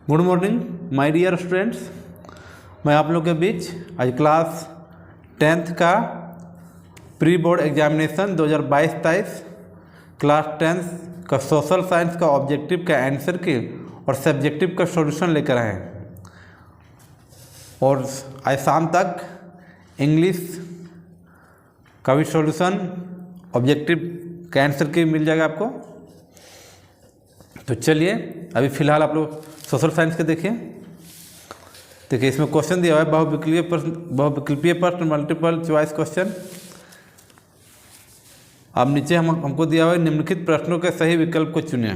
Good morning my dear students. मैं आप लोग के बीच आज क्लास 10th का pre board examination 2022-23 class 10th का सोशल साइंस का ऑब्जेक्टिव का आंसर की और सब्जेक्टिव का सॉल्यूशन लेकर आए हैं। और आज शाम तक इंग्लिश का भी सॉल्यूशन ऑब्जेक्टिव का आंसर की मिल जाएगा आपको। तो चलिए अभी फ़िलहाल आप लोग सोशल साइंस के देखिए। इसमें क्वेश्चन दिया हुआ है बहुविकल्पीय प्रश्न मल्टीपल चॉइस क्वेश्चन। अब नीचे हमको दिया हुआ है निम्नलिखित प्रश्नों के सही विकल्प को चुनिए।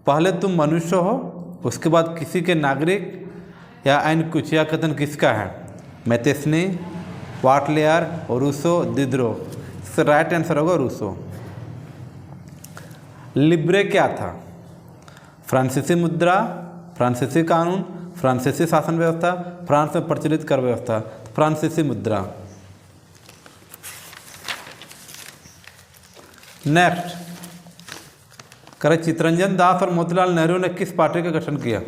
पहले तुम मनुष्य हो, उसके बाद किसी के नागरिक या अन्य कुछ, या कथन किसका है? मैथेस्नी, वाटलेयर, रूसो, दिदरो। इसका राइट आंसर होगा रूसो। लिब्रे क्या था? फ्रांसीसी मुद्रा, फ्रांसीसी कानून, फ्रांसीसी शासन व्यवस्था, फ्रांस में प्रचलित कर व्यवस्था। फ्रांसीसी मुद्रा। नेक्स्ट करें, चित्तरंजन दास और मोतीलाल नेहरू ने किस पार्टी का गठन किया?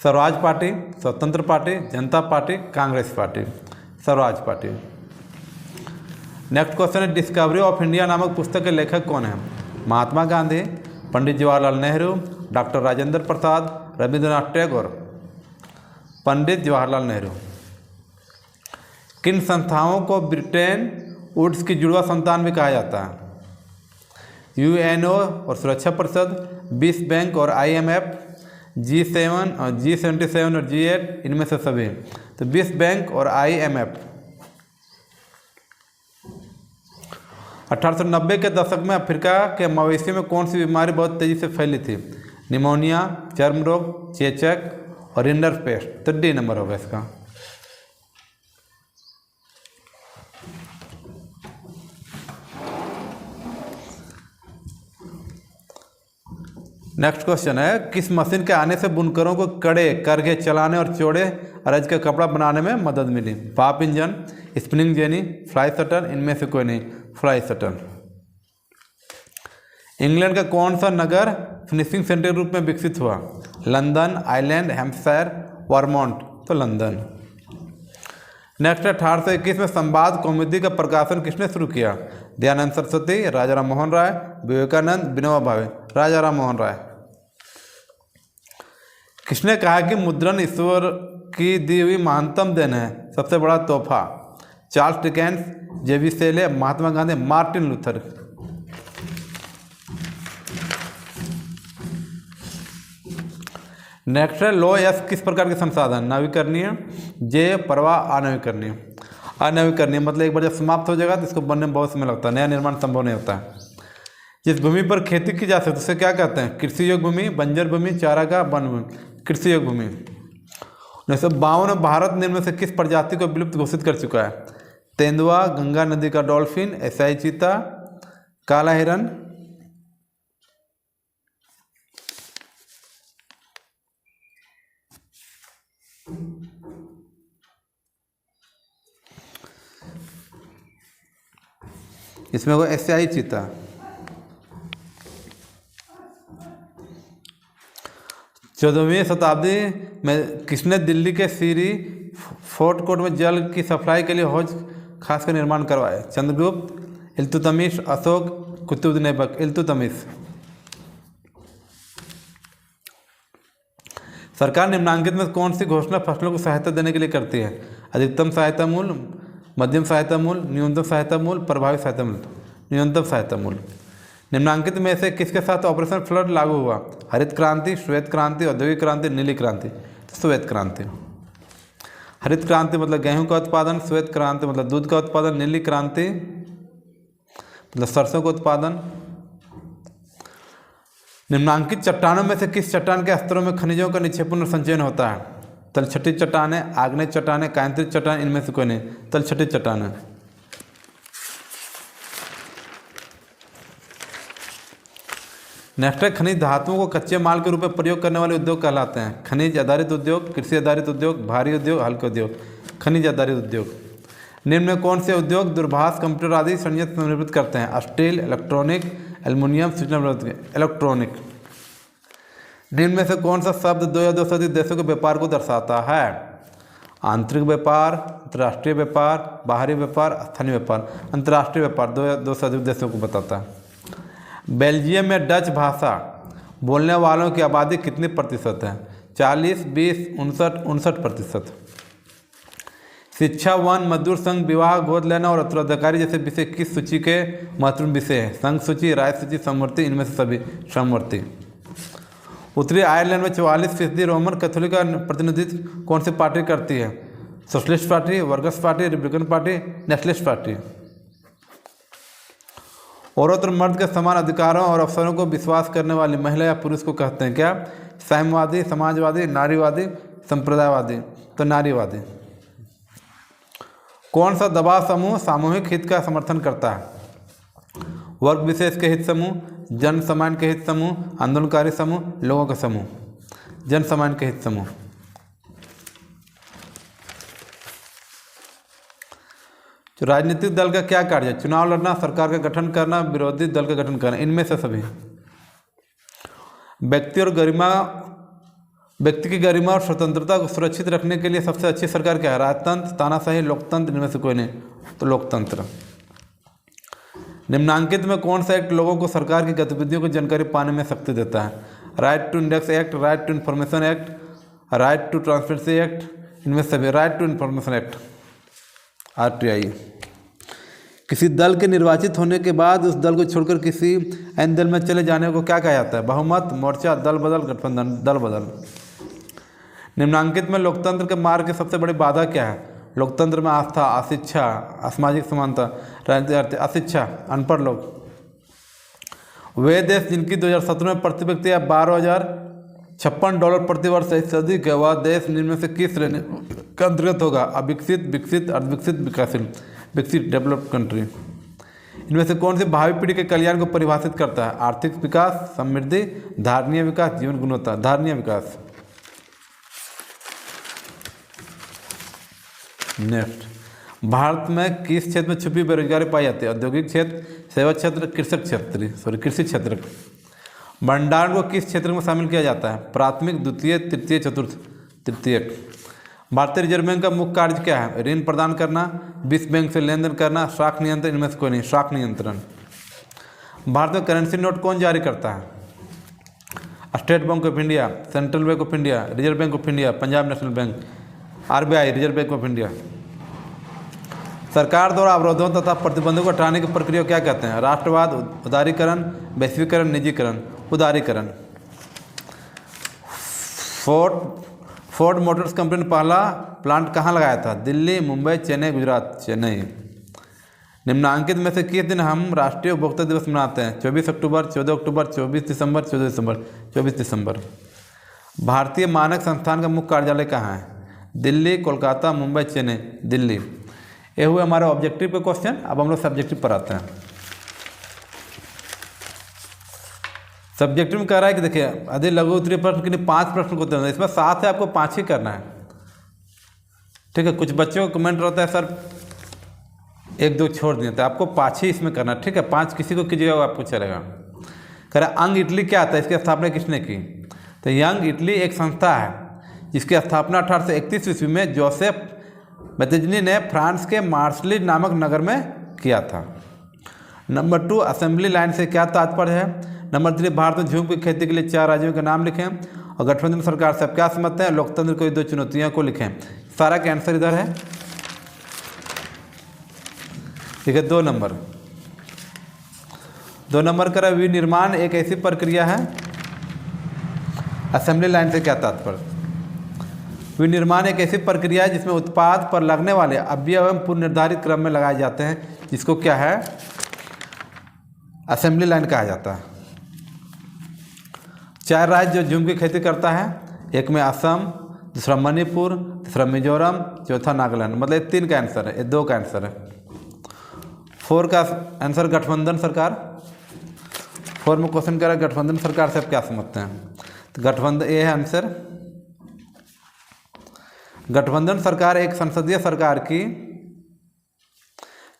स्वराज पार्टी, स्वतंत्र पार्टी, जनता party, Congress party. Swaraj party. Next question है, डिस्कवरी ऑफ इंडिया नामक पुस्तक के लेखक कौन है? महात्मा गांधी, पंडित जवाहरलाल नेहरू, डॉक्टर राजेंद्र प्रसाद, रविंद्रनाथ टैगोर। पंडित जवाहरलाल नेहरू। किन संस्थाओं को ब्रिटेन वुड्स की जुड़वा संतान भी कहा जाता है? यूएनओ और सुरक्षा परिषद, विश्व बैंक और IMF, G7 और G77 और G8, इनमें से सभी। तो विश्व बैंक और IMF। 1890 के दशक में अफ्रीका के मवेशी में कौन सी बीमारी बहुत तेजी से फैली थी? निमोनिया, चर्म रोग, चेचक और रिंडरपेस्ट। तो डी नंबर होगा इसका। नेक्स्ट क्वेश्चन है, किस मशीन के आने से बुनकरों को कड़े, करघे चलाने और चौड़े अरज का कपड़ा बनाने में मदद मिली? पाप engine, spinning jenny, fly shuttle, इनमें से कोई नहीं। Fly shuttle. इंग्लैंड का कौन सा नगर फिनिशिंग सेंटर के रूप में विकसित हुआ? London, island, Hampshire, Vermont. तो लंदन। नेक्स्ट है, 1821 में संवाद कौमुदी का प्रकाशन किसने शुरू किया? दयानंद सरस्वती, राजा राम मोहन राय, विवेकानंद, विनोबा भावे। राजा राम मोहन राय। किसने कहा कि मुद्रण ईश्वर की दी हुई महानतम देन है, सबसे बड़ा तोहफा? चार्ल्स डिकेंस, जेबी सेले, Mahatma Gandhi, Martin Luther. Next है, लो यस किस प्रकार के संसाधन? नवीकरणीय, जे प्रवाह, अनवीकरणीय। अनवीकरणीय मतलब एक बार जब समाप्त हो जाएगा तो इसको बनने में बहुत समय लगता है, नया निर्माण संभव नहीं होता है। जिस भूमि पर खेती की जा सकती है उसे क्या कहते हैं? कृषि योग्य भूमि, बंजर भूमि, चारागाह, वन भूमि। कृषि योग्य भूमि। 1952 में भारत निम्न में से किस प्रजाति को विलुप्त घोषित कर चुका है? तेंदुआ, गंगा नदी का डॉल्फिन, एशियाई चीता, काला हिरन। इसमें वो एशियाई चीता। चौदहवीं शताब्दी में किसने दिल्ली के सीरी फोर्ट कोर्ट में जल की सप्लाई के लिए हौज खास का निर्माण करवाया? चंद्रगुप्त, इल्तुतमिश, अशोक, कुतुबुद्दीन ऐबक। इल्तुतमिश। सरकार निम्नांकित में कौन सी घोषणा फसलों को सहायता देने के लिए करती है? अधिकतम सहायता मूल्य, मध्यम सहायता मूल्य, न्यूनतम सहायता मूल्य, प्रभावी सहायता मूल्य। न्यूनतम सहायता मूल्य। निम्नांकित में से किसके साथ ऑपरेशन फ्लड लागू हुआ? हरित क्रांति, श्वेत क्रांति, औद्योगिक क्रांति, नीली क्रांति। श्वेत क्रांति। हरित क्रांति मतलब गेहूं का उत्पादन, श्वेत क्रांति मतलब दूध का उत्पादन, नीली क्रांति मतलब सरसों का उत्पादन। निम्नांकित चट्टानों में से किस चट्टान के स्तरों में खनिजों का निक्षेपण और संचयन होता है? तलछटी चट्टानें, आग्नेय चट्टानें, कायांतरित चट्टान, इनमें से कोई नहीं। तलछटी चट्टानें। नेक्स्ट है, खनिज धातुओं को कच्चे माल के रूप में प्रयोग करने वाले उद्योग कहलाते हैं? खनिज आधारित उद्योग, कृषि आधारित उद्योग, भारी उद्योग, हल्के उद्योग। खनिज आधारित उद्योग। निम्न में कौन से उद्योग दूरभाष, कंप्यूटर आदि संयंत्र निर्मित करते हैं? स्टील, इलेक्ट्रॉनिक, एल्युमिनियम, सूचना प्रौद्योगिकी। इलेक्ट्रॉनिक। निम्न में से कौन सा शब्द दो या दो से अधिक देशों के व्यापार को दर्शाता है? आंतरिक व्यापार, अंतर्राष्ट्रीय व्यापार, बाहरी व्यापार, स्थानीय व्यापार। अंतर्राष्ट्रीय व्यापार दो या दो से अधिक देशों को बताता है। बेल्जियम में डच भाषा बोलने वालों की आबादी कितनी प्रतिशत है? 40, 20, 59%। शिक्षा, वन, मजदूर संघ, विवाह, गोद लेना और उत्तराधिकारी जैसे विषय किस सूची के महत्वपूर्ण विषय हैं? संघ सूची, राय सूची, समवर्ती, इनमें से सभी समवर्ती। उत्तरी आयरलैंड में 44% रोमन कैथोलिक का प्रतिनिधित्व कौन सी पार्टी करती है? Socialist party, workers party, Republican party, nationalist party. औरत और मर्द के समान अधिकारों और अवसरों को विश्वास करने वाली महिला या पुरुष को कहते हैं क्या? साम्यवादी, समाजवादी, नारीवादी, संप्रदायवादी। तो नारीवादी। कौन सा दबाव समूह सामूहिक हित का समर्थन करता है? वर्ग विशेष के हित समूह, जन सामान्य के हित समूह, आंदोलनकारी समूह, लोगों का समूह। जन सामान्य के हित समूह। तो राजनीतिक दल का क्या कार्य है? चुनाव लड़ना, सरकार का गठन करना, विरोधी दल का गठन करना, इनमें से सभी। व्यक्ति की गरिमा और स्वतंत्रता को सुरक्षित रखने के लिए सबसे अच्छी सरकार क्या है? राजतंत्र, तानाशाही, लोकतंत्र, इनमें से कोई नहीं। तो लोकतंत्र। निम्नांकित में कौन सा एक्ट लोगों को सरकार की गतिविधियों की जानकारी पाने में शक्ति देता है? Right to index act, right to information act, right to transparency act, इनमें सभी। Right to information act, RTI। किसी दल के निर्वाचित होने के बाद उस दल को छोड़कर किसी अन्य दल में चले जाने को क्या कहा जाता है? बहुमत, मोर्चा, दल बदल, गठबंधन। दल बदल। निम्नांकित में लोकतंत्र के मार्ग की सबसे बड़ी बाधा क्या है? लोकतंत्र में आस्था, अशिक्षा, असामाजिक समानता, राजनीतिक अशिक्षा, अनपढ़ लोग। वे देश जिनकी 2017 में प्रति व्यक्ति $12,056 प्रति वर्ष से अधिक है, वह देश निम्न में से किस श्रेणी के अंतर्गत होगा? अविकसित, विकसित, अर्धविकसित, विकासशील। विकसित, डेवलप्ड कंट्री। इनमें से कौन सी भावी पीढ़ी के कल्याण को परिभाषित करता है? आर्थिक विकास, समृद्धि, धारणीय विकास, जीवन गुणवत्ता। धारणीय विकास। नेक्स्ट, भारत में किस क्षेत्र में छुपी बेरोजगारी पाई जाती है? औद्योगिक क्षेत्र, सेवा क्षेत्र, कृषि क्षेत्र। भंडारण को किस क्षेत्र में शामिल किया जाता है? प्राथमिक, द्वितीय, तृतीय, चतुर्थ। तृतीयक। भारतीय रिजर्व बैंक का मुख्य कार्य क्या है? ऋण प्रदान करना, विश्व बैंक से लेन देन करना, शाख नियंत्रण, इनमें से कोई नहीं। शाख नियंत्रण। भारत में करेंसी नोट कौन जारी करता है? State bank of India, central bank of India, reserve bank of India, Punjab national bank, RBI, reserve bank of India. सरकार द्वारा अवरोधों तथा प्रतिबंधों को हटाने की प्रक्रिया क्या कहते हैं? राष्ट्रवाद, उदारीकरण, वैश्वीकरण, निजीकरण। उदारीकरण। फोर्ड मोटर्स कंपनी ने पहला प्लांट कहाँ लगाया था? दिल्ली, मुंबई, चेन्नई, गुजरात। चेन्नई। निम्नांकित में से किस दिन हम राष्ट्रीय उपभोक्ता दिवस मनाते हैं? 24 अक्टूबर, 14 अक्टूबर, 24 दिसंबर, 14 दिसंबर। 24 दिसंबर। भारतीय मानक संस्थान का मुख्य कार्यालय कहाँ है? दिल्ली, कोलकाता, मुंबई, चेन्नई। दिल्ली। ये हुए हमारे ऑब्जेक्टिव के क्वेश्चन। अब हम लोग सब्जेक्टिव पर आते हैं। सब्जेक्टिव में कह रहा है कि देखिए अधिक लघु उत्तरीय प्रश्न के लिए 5 प्रश्न को उत्तर देना। इसमें 7 है, आपको 5 ही करना है। ठीक है। कुछ बच्चों को कमेंट रहता है सर 1-2 छोड़ दिए, तो आपको 5 ही इसमें करना। ठीक है। 5 किसी को कीजिएगा वो आपको चलेगा। कह रहा यंग इटली क्या आता है? इसकी स्थापना किसने की? तो यंग इटली एक संस्था है जिसकी स्थापना 1831 ईस्वी में जोसेफ बेतेजनी ने फ्रांस के मार्सली नामक नगर में किया था। नंबर 2, असेंबली लाइन से क्या तात्पर्य है? नंबर 3, भारत में झूम की खेती के लिए 4 राज्यों के नाम लिखें। और गठबंधन सरकार से आप क्या समझते हैं? लोकतंत्र को 2 चुनौतियों को लिखें। सारा का आंसर इधर है। ठीक है। 2 नंबर। 2 नंबर का विनिर्माण एक ऐसी प्रक्रिया है। असेंबली लाइन से क्या तात्पर्य? विनिर्माण एक ऐसी प्रक्रिया है जिसमें उत्पाद पर लगने वाले अवयव एवं पूर्व निर्धारित क्रम में लगाए जाते हैं, जिसको क्या है? असेंबली लाइन कहा जाता है। 4 राज्य जो झूम की खेती करता है, एक में असम, दूसरा मणिपुर, तीसरा मिजोरम, चौथा नागालैंड। मतलब 3 का आंसर है, ये 2 का आंसर है। 4 का आंसर गठबंधन सरकार। 4 में क्वेश्चन कर रहा है गठबंधन सरकार से आप क्या समझते हैं? तो गठबंधन, ये है आंसर। गठबंधन सरकार एक संसदीय सरकार की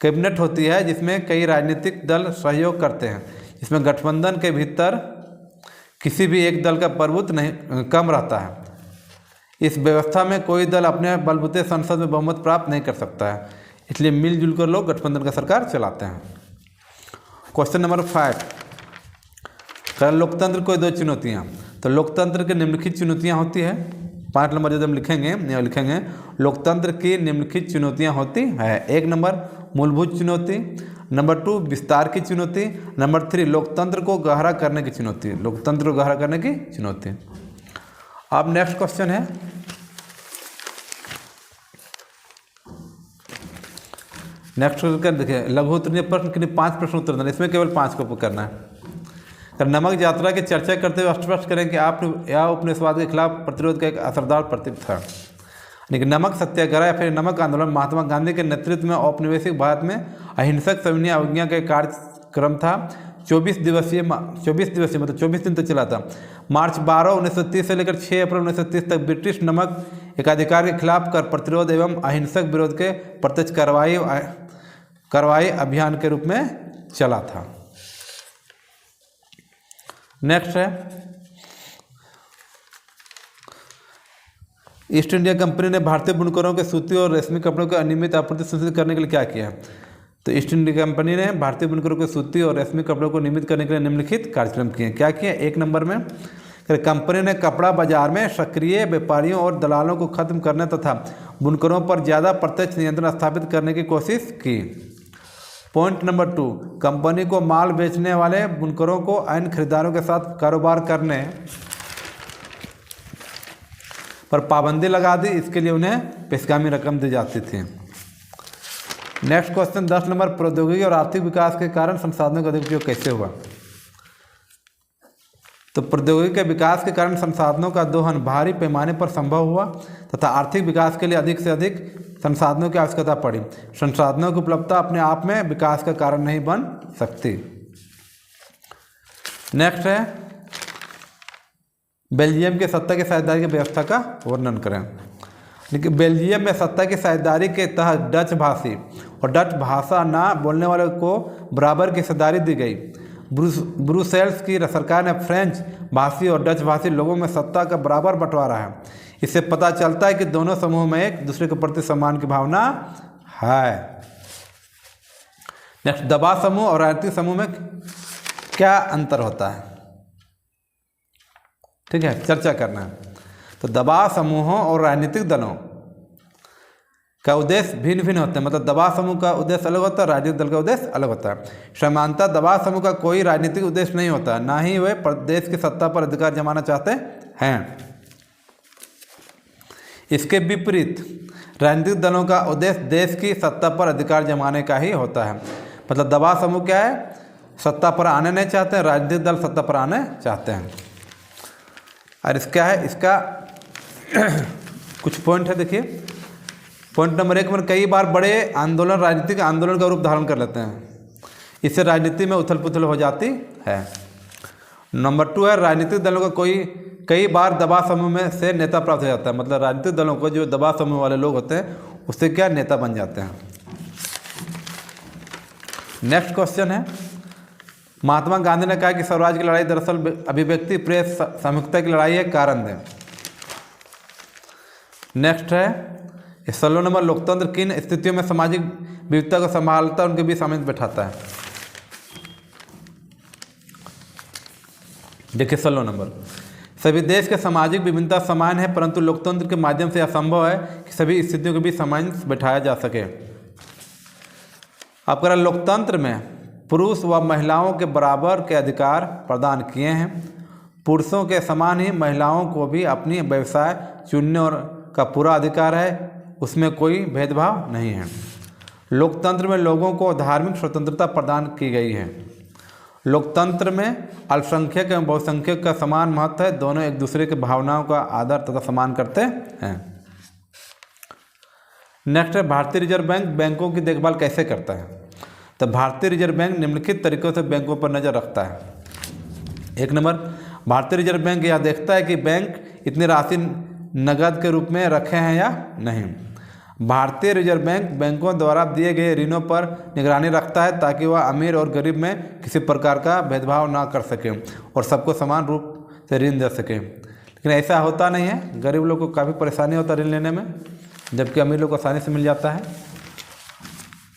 कैबिनेट होती है जिसमें कई राजनीतिक दल सहयोग करते हैं। इसमें गठबंधन के भीतर किसी भी एक दल का प्रभुत्व नहीं कम रहता है। इस व्यवस्था में कोई दल अपने बलबूते संसद में बहुमत प्राप्त नहीं कर सकता है, इसलिए मिलजुल कर लोग गठबंधन का सरकार चलाते हैं। क्वेश्चन नंबर 5, लोकतंत्र को दो चुनौतियाँ। तो लोकतंत्र की निम्नलिखित चुनौतियाँ होती है। 5 नंबर जब हम लिखेंगे लोकतंत्र की निम्नलिखित चुनौतियाँ होती है। 1 नंबर मूलभूत चुनौती, नंबर 2 विस्तार की चुनौती, नंबर 3 लोकतंत्र को गहरा करने की चुनौती, लोकतंत्र को गहरा करने की चुनौती। अब नेक्स्ट क्वेश्चन है, नेक्स्ट क्वेश्चन देखिए, लघु उत्तरीय प्रश्न के लिए 5 प्रश्न उत्तर देना, इसमें केवल 5 को करना है। नमक यात्रा की चर्चा करते हुए स्पष्ट करें कि आपने यह उपनिवेशवाद के खिलाफ प्रतिरोध का एक असरदार प्रतीक था। लेकिन नमक सत्याग्रह या फिर नमक आंदोलन महात्मा गांधी के नेतृत्व में औपनिवेशिक भारत में अहिंसक सविनय अवज्ञा का कार्यक्रम था। 24 दिवसीय मतलब 24 दिन तक चला था। मार्च 12, 1930 से लेकर 6 अप्रैल 1930 तक ब्रिटिश नमक एकाधिकार के खिलाफ कर प्रतिरोध एवं अहिंसक विरोध के प्रत्यक्ष कार्रवाई अभियान के रूप में चला था। नेक्स्ट है, ईस्ट इंडिया कंपनी ने भारतीय बुनकरों के सूती और रेशमी कपड़ों की अनियमित आपूर्ति सुनिश्चित करने के लिए क्या किया? तो ईस्ट इंडिया कंपनी ने भारतीय बुनकरों के सूती और रेशमी कपड़ों को नियमित करने के लिए निम्नलिखित कार्यक्रम किए। क्या किए? 1 नंबर में कंपनी ने कपड़ा बाजार में सक्रिय व्यापारियों और दलालों को खत्म करने तथा बुनकरों पर ज़्यादा प्रत्यक्ष नियंत्रण स्थापित करने की कोशिश की। पॉइंट नंबर 2, कंपनी को माल बेचने वाले बुनकरों को अन्य खरीदारों के साथ कारोबार करने पर पाबंदी लगा दी, इसके लिए उन्हें पेशगामी रकम दी जाती थी। नेक्स्ट क्वेश्चन 10 नंबर, प्रौद्योगिकी और आर्थिक विकास के कारण संसाधनों का अधिक उपयोग कैसे हुआ? तो प्रौद्योगिकी के विकास के कारण संसाधनों का दोहन भारी पैमाने पर संभव हुआ तथा आर्थिक विकास के लिए अधिक से अधिक संसाधनों की आवश्यकता पड़ी। संसाधनों की उपलब्धता अपने आप में विकास का कारण नहीं बन सकती। नेक्स्ट है, बेल्जियम के सत्ता की साझेदारी की व्यवस्था का वर्णन करें। लेकिन बेल्जियम में सत्ता की साझेदारी के तहत डच भाषी और डच भाषा ना बोलने वाले को बराबर की हिस्सेदारी दी गई। ब्रुसेल्स की सरकार ने फ्रेंच भाषी और डच भाषी लोगों में सत्ता का बराबर बंटवारा है। इससे पता चलता है कि दोनों समूह में एक दूसरे के प्रति सम्मान की भावना है। नेक्स्ट, दबाव समूह और राजनीतिक समूह में क्या अंतर होता है? ठीक है, चर्चा करना है। तो दबाव समूहों और राजनीतिक दलों का उद्देश्य भिन्न भिन्न होते हैं। मतलब दबाव समूह का उद्देश्य अलग होता है, राजनीतिक दल का उद्देश्य अलग होता है। समानता दबाव समूह का कोई राजनीतिक उद्देश्य नहीं होता, ना ही वे प्रदेश की सत्ता पर अधिकार जमाना चाहते हैं। इसके विपरीत राजनीतिक दलों का उद्देश्य देश की सत्ता पर अधिकार जमाने का ही होता है। मतलब दबाव समूह क्या है? सत्ता पर आने नहीं चाहते हैं, राजनीतिक दल सत्ता पर आने चाहते हैं। और इसका है, इसका कुछ पॉइंट है, देखिए। पॉइंट नंबर 1 में कई बार बड़े आंदोलन राजनीतिक आंदोलन का रूप धारण कर लेते हैं, इससे राजनीति में उथल पुथल हो जाती है। नंबर 2 है, राजनीतिक दलों का कई बार दबाव समूह में से नेता प्राप्त हो जाता है। मतलब राजनीतिक दलों को जो दबाव समूह वाले लोग होते हैं उससे क्या नेता बन जाते हैं। नेक्स्ट क्वेश्चन है, महात्मा गांधी ने कहा कि स्वराज की लड़ाई दरअसल अभिव्यक्ति प्रेस सामूहिकता की लड़ाई है, कारण दें। नेक्स्ट है, 16 नंबर, लोकतंत्र किन स्थितियों में सामाजिक विविधता को संभालता है, उनके बीच सामंजस्य बैठाता है। देखिए 16 नंबर, सभी देश के सामाजिक विभिन्नता समान है, परंतु लोकतंत्र के माध्यम से यह संभव है कि सभी स्थितियों के बीच सामंजस्य बैठाया जा सके। आपका लोकतंत्र में पुरुष व महिलाओं के बराबर के अधिकार प्रदान किए हैं। पुरुषों के समान ही महिलाओं को भी अपनी व्यवसाय चुनने और का पूरा अधिकार है, उसमें कोई भेदभाव नहीं है। लोकतंत्र में लोगों को धार्मिक स्वतंत्रता प्रदान की गई है। लोकतंत्र में अल्पसंख्यक एवं बहुसंख्यक का समान महत्व है, दोनों एक दूसरे की भावनाओं का आदर तथा सम्मान करते हैं। नेक्स्ट है, भारतीय रिजर्व बैंक बैंकों की देखभाल कैसे करता है? तो भारतीय रिजर्व बैंक निम्नलिखित तरीकों से बैंकों पर नज़र रखता है। 1 नंबर, भारतीय रिजर्व बैंक यह देखता है कि बैंक इतनी राशि नकद के रूप में रखे हैं या नहीं। भारतीय रिजर्व बैंक बैंकों द्वारा दिए गए ऋणों पर निगरानी रखता है ताकि वह अमीर और गरीब में किसी प्रकार का भेदभाव ना कर सके और सबको समान रूप से ऋण दे सकें। लेकिन ऐसा होता नहीं है, गरीब लोग को काफ़ी परेशानी होता है ऋण लेने में, जबकि अमीर लोग को आसानी से मिल जाता है।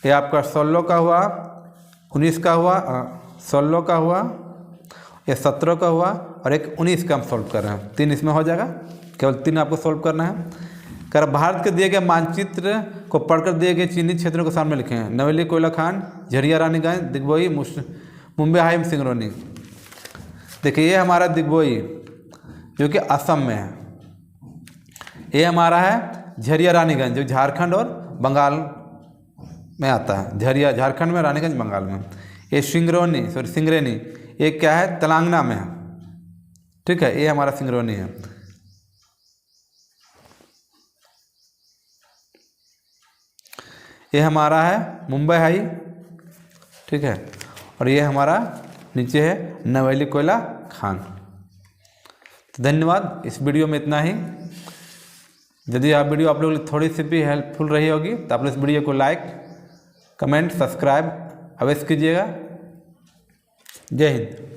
ये आपका 16 का हुआ, 19 का हुआ, 16 का हुआ, ये 17 का हुआ और एक 19 का हम सॉल्व कर रहे हैं। 3 इसमें हो जाएगा, केवल 3 आपको सॉल्व करना है। कर भारत के दिए गए मानचित्र को पढ़कर दिए गए चिन्हित क्षेत्रों के सामने लिखें। नवेली, कोयला खान, झरिया, रानीगंज, दिग्बोई, मुंबई हाइम, सिंगरौली। देखिए ये हमारा दिग्बोई जो कि असम में है, ये हमारा है झरिया रानीगंज जो झारखंड और बंगाल में आता है। झरिया झारखंड में, रानीगंज बंगाल में। ये सिंगरौली ये क्या है, तेलंगाना में है। ठीक है, ये हमारा सिंगरौली है। ये हमारा है मुंबई हाई। ठीक है, और ये हमारा नीचे है नवेली, कोयला खान। तो धन्यवाद, इस वीडियो में इतना ही। यदि आप वीडियो आप लोगों के लिए थोड़ी सी भी हेल्पफुल रही होगी तो आप लोग इस वीडियो को लाइक, कमेंट, सब्सक्राइब अवश्य कीजिएगा। जय हिंद।